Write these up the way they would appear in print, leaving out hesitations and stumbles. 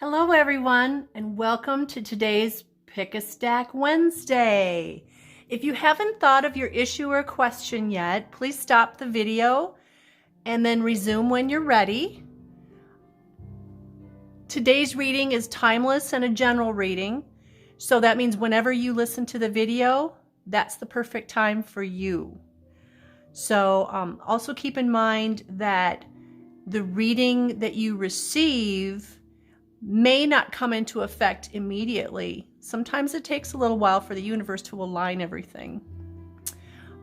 Hello everyone, and welcome to today's Pick a Stack Wednesday. If you haven't thought of your issue or question yet, please stop the video and then resume when you're ready. Today's reading is timeless and a general reading, so that means whenever you listen to the video, that's the perfect time for you. So also keep in mind that the reading that you receive may not come into effect immediately. Sometimes it takes a little while for the universe to align everything.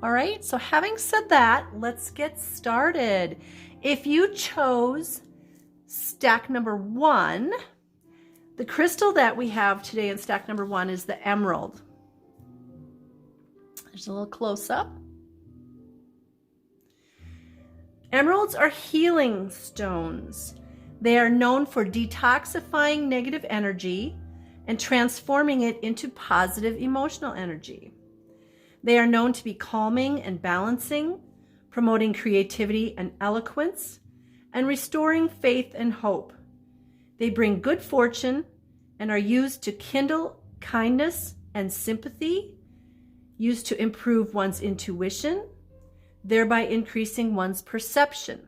All right, so having said that, let's get started. If you chose stack number 1, the crystal that we have today in stack number 1 is the emerald. There's a little close-up. Emeralds are healing stones. They are known for detoxifying negative energy and transforming it into positive emotional energy. They are known to be calming and balancing, promoting creativity and eloquence, and restoring faith and hope. They bring good fortune and are used to kindle kindness and sympathy, used to improve one's intuition, thereby increasing one's perception.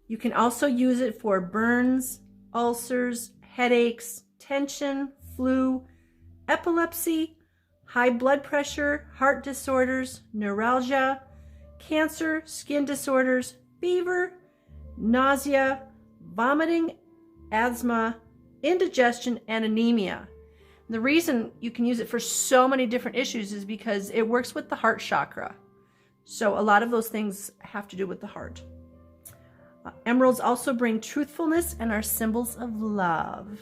You can also use it for burns, ulcers, headaches, tension, flu, epilepsy, high blood pressure, heart disorders, neuralgia, cancer, skin disorders, fever, nausea, vomiting, asthma, indigestion, and anemia. The reason you can use it for so many different issues is because it works with the heart chakra. So a lot of those things have to do with the heart. Emeralds also bring truthfulness and are symbols of love.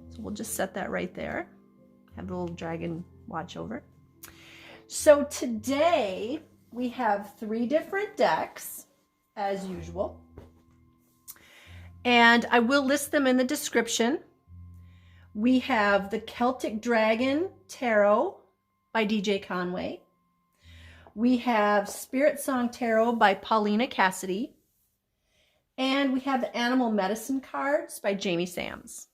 So we'll just set that right there. Have the little dragon watch over. So today we have 3 different decks, as usual. And I will list them in the description. We have the Celtic Dragon Tarot by DJ Conway. We have Spiritsong Tarot by Paulina, Cassidy. And we have the Animal Medicine cards by Jamie Sams.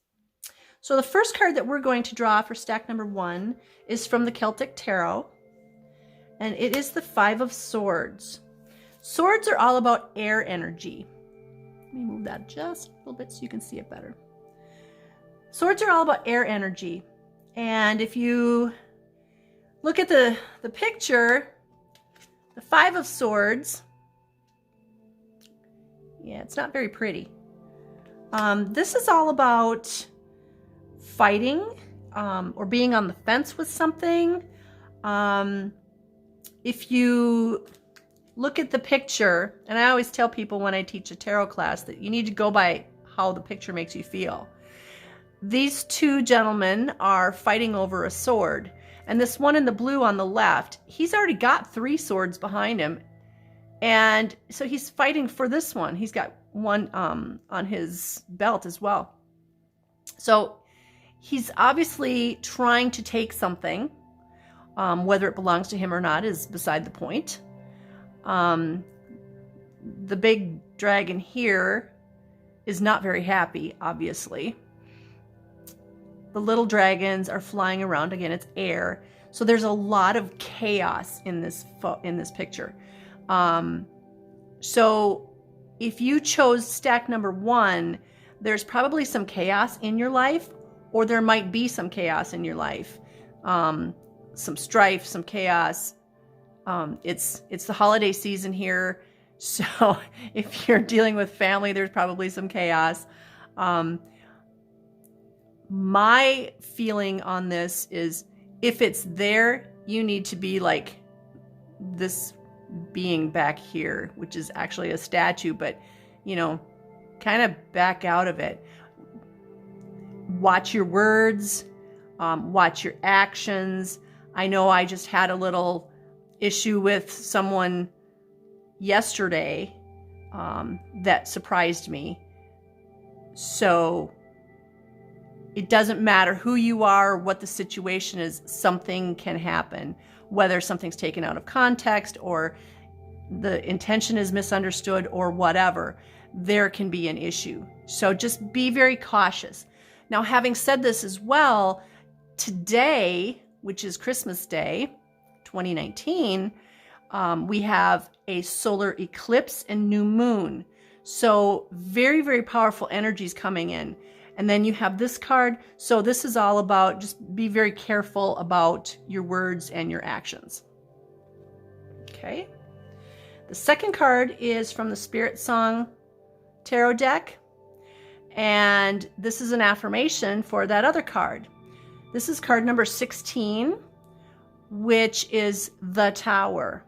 So the first card that we're going to draw for stack number 1 is from the Celtic Tarot. And it is the 5 of Swords. Swords are all about air energy. Let me move that just a little bit so you can see it better. Swords are all about air energy. And if you look at the picture, the 5 of Swords, yeah, it's not very pretty. This is all about fighting or being on the fence with something. If you look at the picture, and I always tell people when I teach a tarot class that you need to go by how the picture makes you feel. These 2 gentlemen are fighting over a sword. And this one in the blue on the left, he's already got 3 swords behind him. And so he's fighting for this one. He's got one on his belt as well. So he's obviously trying to take something. Whether it belongs to him or not is beside the point. The big dragon here is not very happy, obviously. The little dragons are flying around. Again, it's air. So there's a lot of chaos in this picture. So if you chose stack number 1, there's probably some chaos in your life, or there might be some chaos in your life. Some strife, some chaos. It's the holiday season here. So if you're dealing with family, there's probably some chaos. My feeling on this is if it's there, you need to be like this being back here, which is actually a statue, but, you know, kind of back out of it. Watch your words, watch your actions. I know I just had a little issue with someone yesterday that surprised me. So it doesn't matter who you are or what the situation is, something can happen. Whether something's taken out of context or the intention is misunderstood or whatever. there can be an issue. So just be very cautious. Now, having said this as well, today, which is Christmas Day, 2019, we have a solar eclipse and new moon. So very, very powerful energies coming in. And then you have this card. So this is all about just be very careful about your words and your actions. Okay. The second card is from the Spiritsong tarot deck. And this is an affirmation for that other card. This is card number 16, which is the Tower.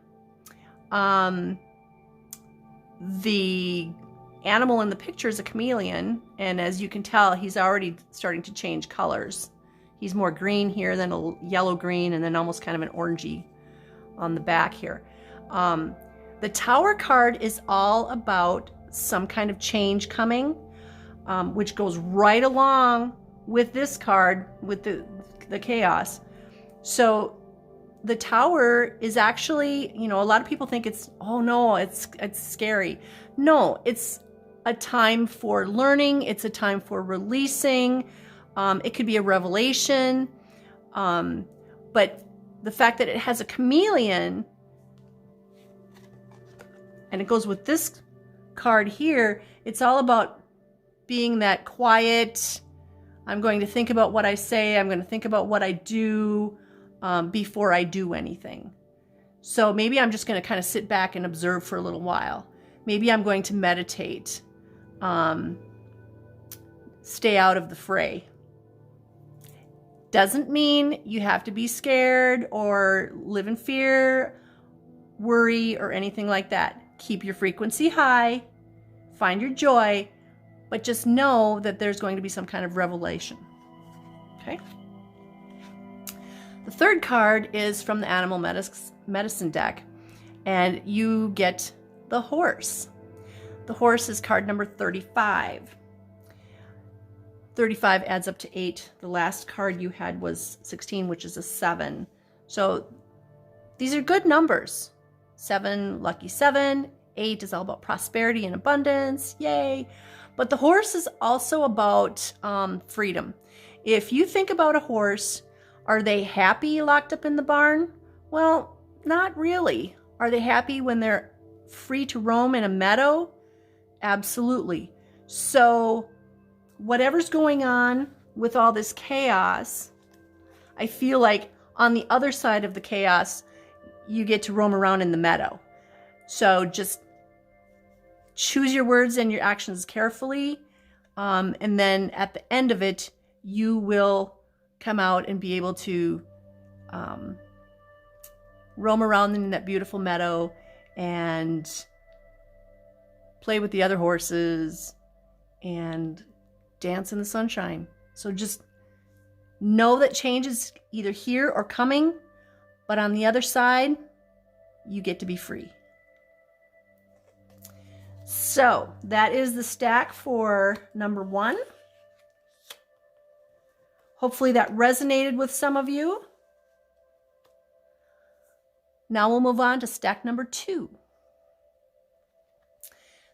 The animal in the picture is a chameleon, and as you can tell, he's already starting to change colors. He's more green here than a yellow green, and then almost kind of an orangey on the back here. The Tower card is all about some kind of change coming, which goes right along with this card, with the chaos. So the Tower is actually, a lot of people think it's, oh no, it's scary. No, it's a time for learning. It's a time for releasing. It could be a revelation. But the fact that it has a chameleon, and it goes with this card here, it's all about being that quiet. I'm going to think about what I say. I'm going to think about what I do before I do anything. So maybe I'm just going to kind of sit back and observe for a little while. Maybe I'm going to meditate. Stay out of the fray. Doesn't mean you have to be scared or live in fear, worry, or anything like that. Keep your frequency high, find your joy, but just know that there's going to be some kind of revelation. Okay? The third card is from the Animal Medicine deck, and you get the Horse. The Horse is card number 35. 35 adds up to 8. The last card you had was 16, which is a 7. So these are good numbers. 7, lucky 7. 8 is all about prosperity and abundance. Yay. But the Horse is also about freedom. If you think about a horse, are they happy locked up in the barn? Well, not really. Are they happy when they're free to roam in a meadow? Absolutely. So whatever's going on with all this chaos, I feel like on the other side of the chaos, you get to roam around in the meadow. So just choose your words and your actions carefully. And then at the end of it, you will come out and be able to roam around in that beautiful meadow and play with the other horses and dance in the sunshine. So just know that change is either here or coming, but on the other side, you get to be free. So that is the stack for number 1. Hopefully that resonated with some of you. Now we'll move on to stack number 2.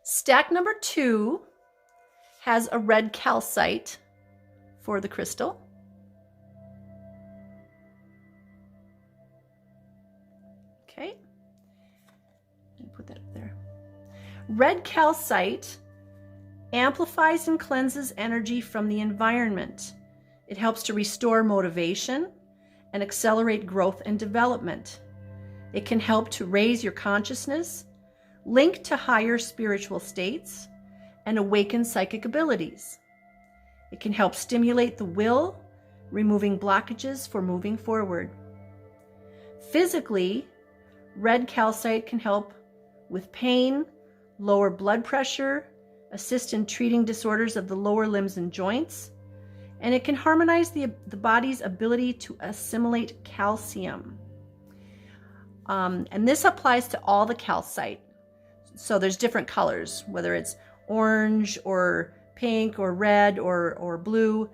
Stack number 2 has a red calcite for the crystal. Okay. Let me put that up there. Red calcite amplifies and cleanses energy from the environment. It helps to restore motivation and accelerate growth and development. It can help to raise your consciousness, link to higher spiritual states, and awaken psychic abilities. It can help stimulate the will, removing blockages for moving forward. Physically, red calcite can help with pain, lower blood pressure, assist in treating disorders of the lower limbs and joints, and it can harmonize the body's ability to assimilate calcium. And this applies to all the calcite. So there's different colors, whether it's orange or pink or red or blue.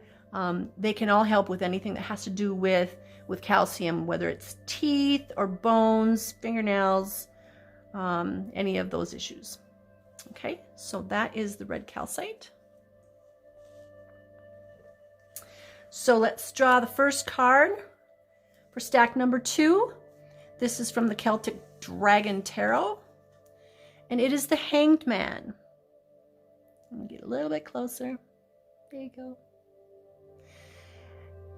They can all help with anything that has to do with calcium, whether it's teeth or bones, fingernails, any of those issues. Okay, so that is the red calcite. So let's draw the first card for stack number 2. This is from the Celtic Dragon Tarot, and it is the Hanged Man. Let me get a little bit closer. There you go.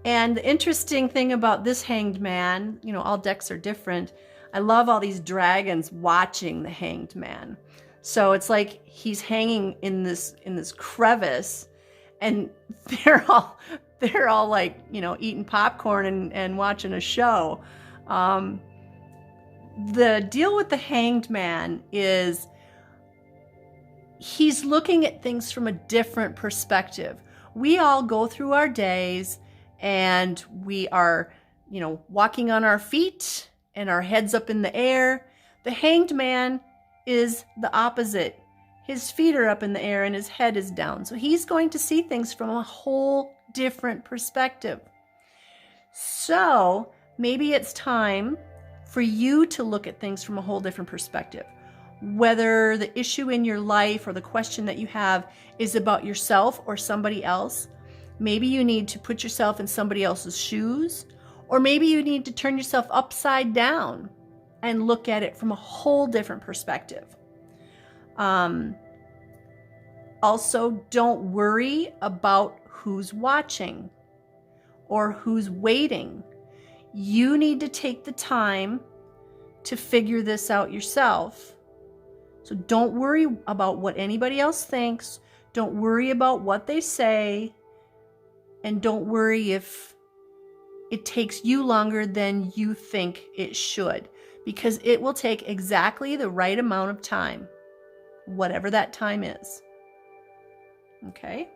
And the interesting thing about this Hanged Man, you know, all decks are different. I love all these dragons watching the Hanged Man. So it's like he's hanging in this crevice, and they're all like, you know, eating popcorn and watching a show. The deal with the Hanged Man is he's looking at things from a different perspective. We all go through our days and we are, you know, walking on our feet and our heads up in the air. The Hanged Man is the opposite. His feet are up in the air and his head is down. So he's going to see things from a whole different perspective. So maybe it's time for you to look at things from a whole different perspective. Whether the issue in your life or the question that you have is about yourself or somebody else, maybe you need to put yourself in somebody else's shoes, or maybe you need to turn yourself upside down and look at it from a whole different perspective. Also, don't worry about who's watching or who's waiting. You need to take the time to figure this out yourself. So don't worry about what anybody else thinks. Don't worry about what they say. And don't worry if it takes you longer than you think it should, because it will take exactly the right amount of time, whatever that time is. Okay,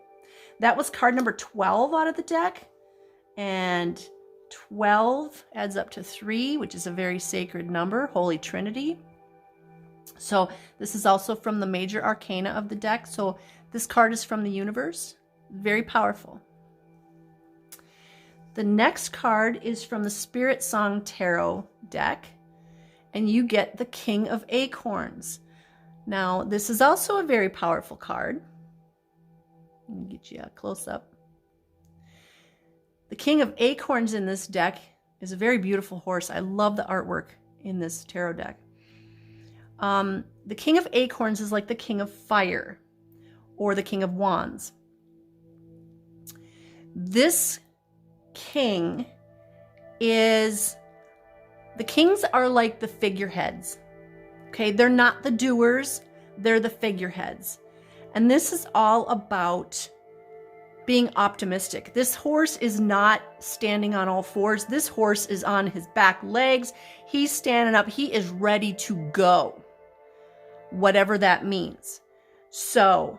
that was card number 12 out of the deck, and 12 adds up to 3, which is a very sacred number, Holy Trinity. So this is also from the major arcana of the deck. So this card is from the universe, very powerful. The next card is from the Spiritsong Tarot deck, and you get the King of Acorns. Now, this is also a very powerful card. Let me get you a close-up. The King of Acorns in this deck is a very beautiful horse. I love the artwork in this tarot deck. The King of Acorns is like the King of Fire or the King of Wands. This king is, the kings are like the figureheads. Okay, they're not the doers, they're the figureheads. And this is all about being optimistic. This horse is not standing on all fours. This horse is on his back legs. He's standing up. He is ready to go, whatever that means. So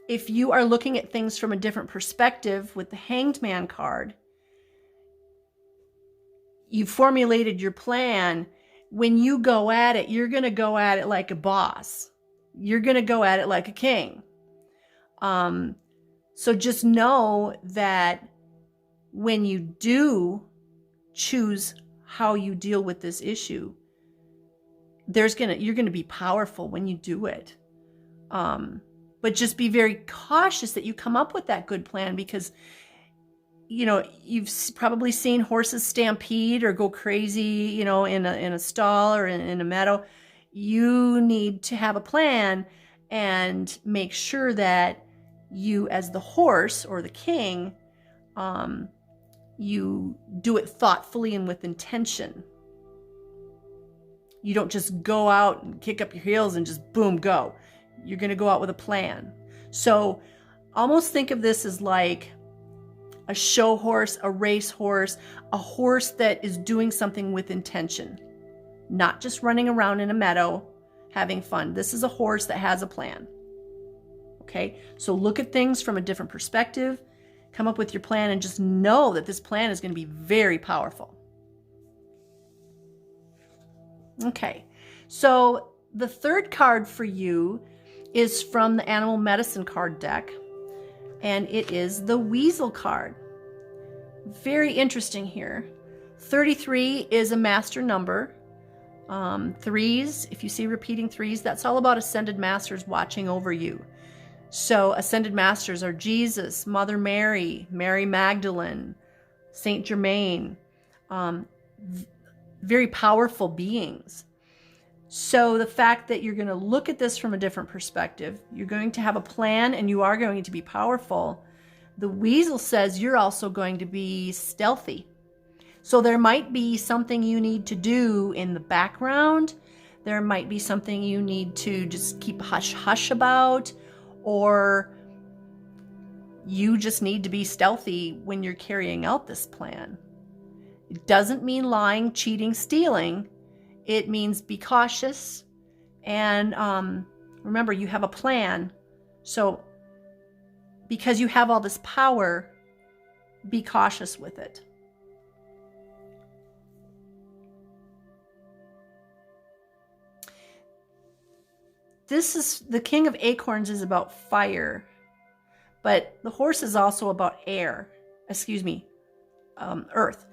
if you are looking at things from a different perspective with the Hanged Man card, you formulated your plan. When you go at it, you're going to go at it like a boss. You're going to go at it like a king. So just know that when you do choose how you deal with this issue, you're going to be powerful when you do it. But just be very cautious that you come up with that good plan, because you know, you've probably seen horses stampede or go crazy, you know, in a stall or in a meadow. You need to have a plan and make sure that you, as the horse or the king, you do it thoughtfully and with intention. You don't just go out and kick up your heels and just boom, go. You're going to go out with a plan. So almost think of this as like a show horse, a race horse, a horse that is doing something with intention, not just running around in a meadow having fun. This is a horse that has a plan. Okay, so look at things from a different perspective, come up with your plan, and just know that this plan is going to be very powerful. Okay, so the third card for you is from the Animal Medicine card deck, and it is the Weasel card. Very interesting here. 33 is a master number. Threes, if you see repeating threes, that's all about ascended masters watching over you. So ascended masters are Jesus, Mother Mary, Mary Magdalene, Saint Germain, very powerful beings. So the fact that you're going to look at this from a different perspective, you're going to have a plan and you are going to be powerful. The weasel says you're also going to be stealthy. So there might be something you need to do in the background. There might be something you need to just keep hush-hush about, or you just need to be stealthy when you're carrying out this plan. It doesn't mean lying, cheating, stealing. It means be cautious. And remember, you have a plan. So because you have all this power, be cautious with it. This is, the King of Acorns is about fire, but the horse is also about air, earth.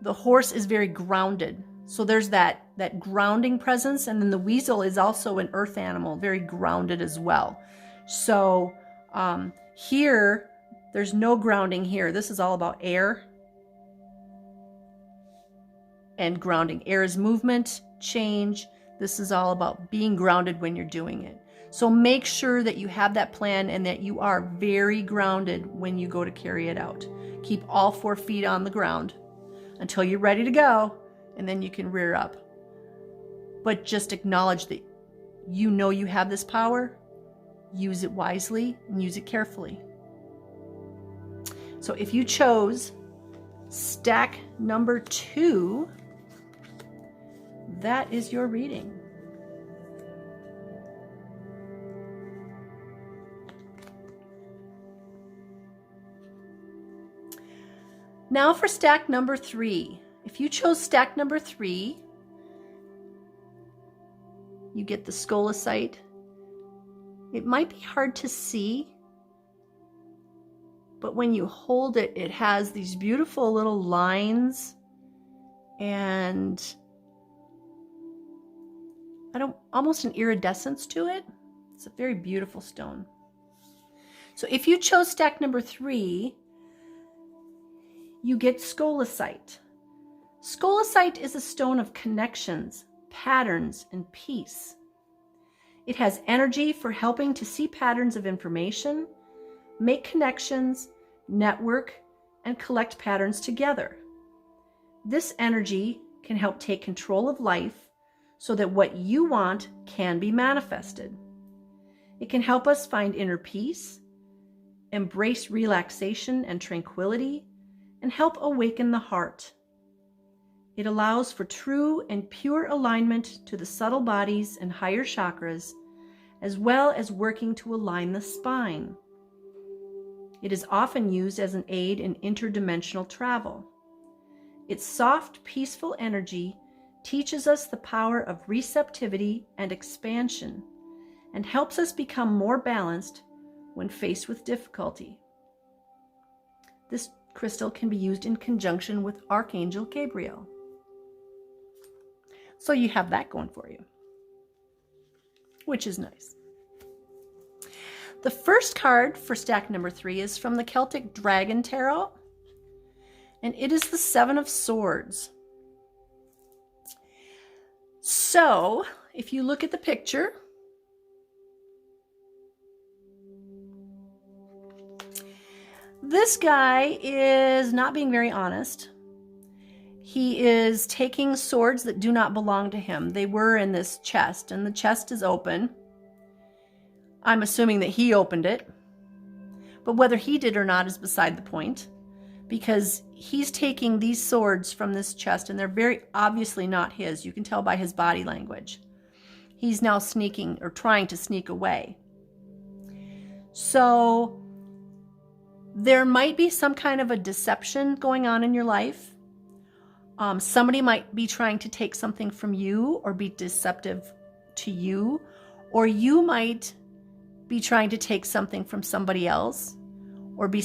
The horse is very grounded. So there's that grounding presence. And then the weasel is also an earth animal, very grounded as well. So here, there's no grounding here. This is all about air and grounding. Air is movement, change. This is all about being grounded when you're doing it. So make sure that you have that plan and that you are very grounded when you go to carry it out. Keep all 4 feet on the ground until you're ready to go, and then you can rear up. But just acknowledge that you know you have this power, use it wisely, and use it carefully. So if you chose stack number 2, that is your reading. Now for stack number 3. If you chose stack number 3, you get the Scolosite. It might be hard to see, but when you hold it, it has these beautiful little lines and almost an iridescence to it. It's a very beautiful stone. So if you chose stack number 3, you get Scolosite. Scolosite is a stone of connections, patterns, and peace. It has energy for helping to see patterns of information, make connections, network, and collect patterns together. This energy can help take control of life so that what you want can be manifested. It can help us find inner peace, embrace relaxation and tranquility, and help awaken the heart. It allows for true and pure alignment to the subtle bodies and higher chakras, as well as working to align the spine. It is often used as an aid in interdimensional travel. Its soft, peaceful energy teaches us the power of receptivity and expansion, and helps us become more balanced when faced with difficulty. This crystal can be used in conjunction with Archangel Gabriel. So you have that going for you, which is nice. The first card for stack number 3 is from the Celtic Dragon Tarot, and it is the 7 of Swords. So if you look at the picture, this guy is not being very honest. He is taking swords that do not belong to him. They were in this chest, and the chest is open. I'm assuming that he opened it. But whether he did or not is beside the point, because he's taking these swords from this chest, and they're very obviously not his. You can tell by his body language. He's now sneaking or trying to sneak away. So there might be some kind of a deception going on in your life. Somebody might be trying to take something from you or be deceptive to you, or you might be trying to take something from somebody else or be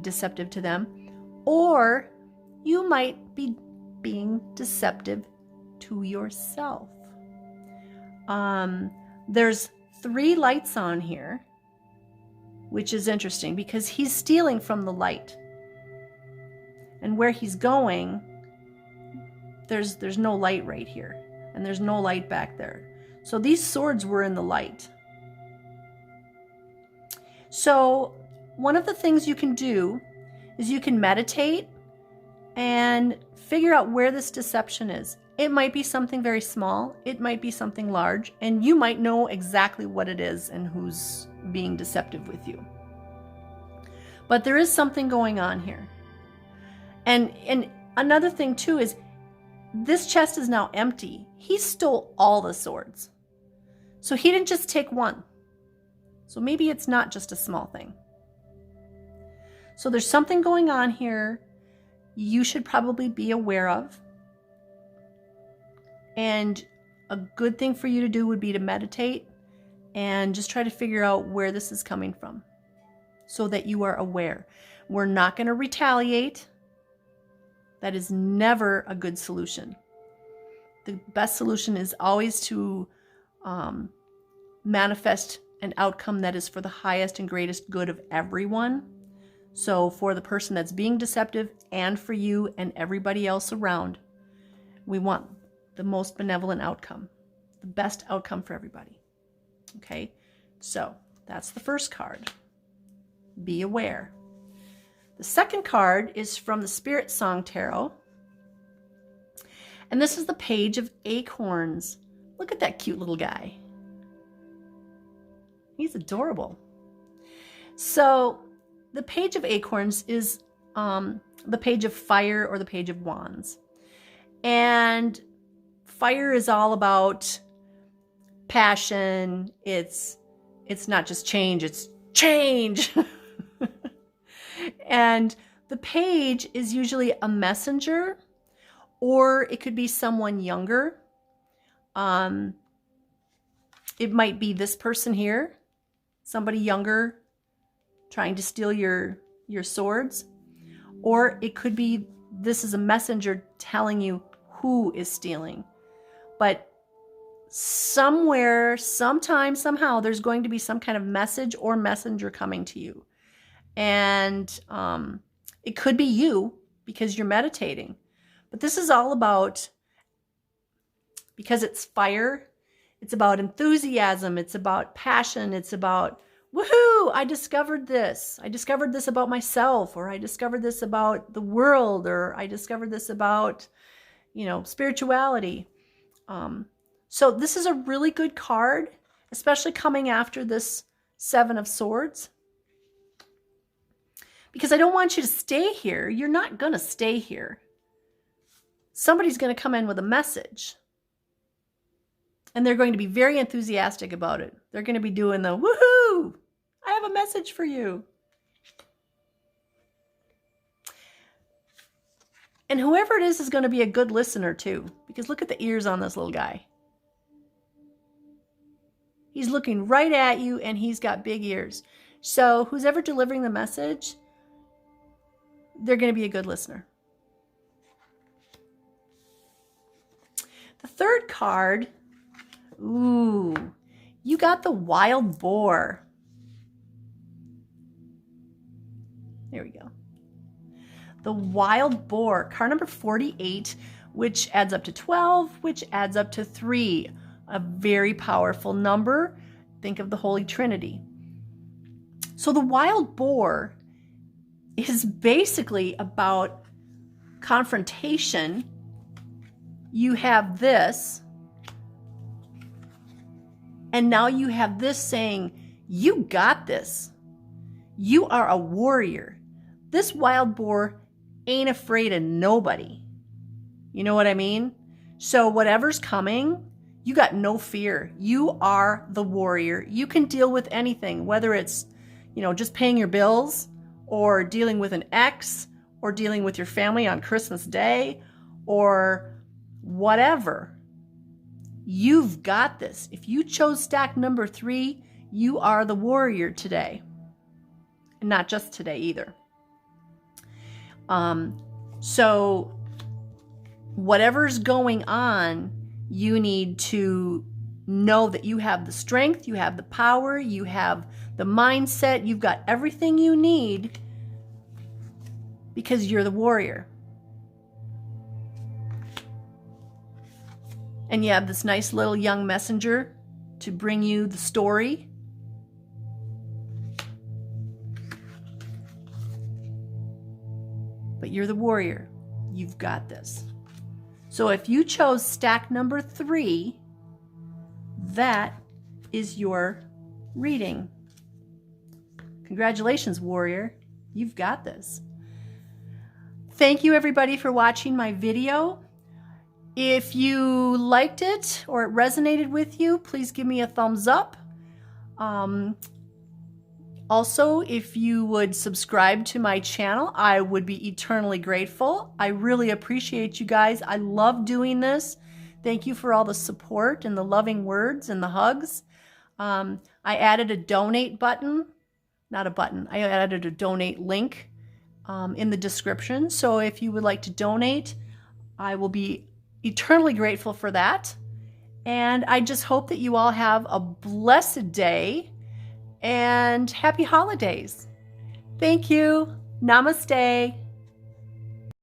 deceptive to them, or you might be being deceptive to yourself. There's 3 lights on here, which is interesting because he's stealing from the light. And where he's going, there's no light right here. And there's no light back there. So these swords were in the light. So one of the things you can do is you can meditate and figure out where this deception is. It might be something very small. It might be something large. And you might know exactly what it is and who's being deceptive with you. But there is something going on here. And another thing too is this chest is now empty. He stole all the swords. So he didn't just take one. So maybe it's not just a small thing. So there's something going on here you should probably be aware of. And a good thing for you to do would be to meditate and just try to figure out where this is coming from so that you are aware. We're not going to retaliate. That is never a good solution. The best solution is always to manifest an outcome that is for the highest and greatest good of everyone. So for the person that's being deceptive and for you and everybody else around, we want the most benevolent outcome, the best outcome for everybody. Okay, so that's the first card. Be aware. The second card is from the Spiritsong Tarot. And this is the Page of Acorns. Look at that cute little guy. He's adorable. So the Page of Acorns is the Page of Fire or the Page of Wands. And fire is all about passion. It's not just change, it's change. And the page is usually a messenger, or it could be someone younger. It might be this person here, somebody younger trying to steal your swords. Or it could be this is a messenger telling you who is stealing. But somewhere, sometime, somehow, there's going to be some kind of message or messenger coming to you. And it could be you because you're meditating. But this is all about, because it's fire, it's about enthusiasm, it's about passion, it's about, woohoo, I discovered this. I discovered this about myself, or I discovered this about the world, or I discovered this about, spirituality. So this is a really good card, especially coming after this 7 of Swords. Because I don't want you to stay here. You're not going to stay here. Somebody's going to come in with a message. And they're going to be very enthusiastic about it. They're going to be doing the, woohoo, I have a message for you. And whoever it is going to be a good listener too. Because look at the ears on this little guy. He's looking right at you and he's got big ears. So who's ever delivering the message, they're going to be a good listener. The third card, ooh, you got the Wild Boar. There we go. The Wild Boar, card number 48, which adds up to 12, which adds up to 3. A very powerful number. Think of the Holy Trinity. So the Wild Boar is basically about confrontation. You have this, and now you have this saying, you got this. You are a warrior. This wild boar ain't afraid of nobody. You know what I mean? So whatever's coming, you got no fear. You are the warrior. You can deal with anything, whether it's, just paying your bills, or dealing with an ex, or dealing with your family on Christmas Day, or whatever. You've got this. If you chose stack number 3, you are the warrior today. And not just today either. So whatever's going on, you need to know that you have the strength, you have the power, you have the mindset, you've got everything you need because you're the warrior. And you have this nice little young messenger to bring you the story. But you're the warrior. You've got this. So if you chose stack number 3, that is your reading. Congratulations, warrior. You've got this. Thank you, everybody, for watching my video. If you liked it or it resonated with you, please give me a thumbs up. Also, if you would subscribe to my channel, I would be eternally grateful. I really appreciate you guys. I love doing this. Thank you for all the support and the loving words and the hugs. I added a donate button, not a button, I added a donate link in the description. So if you would like to donate, I will be eternally grateful for that. And I just hope that you all have a blessed day and happy holidays. Thank you. Namaste.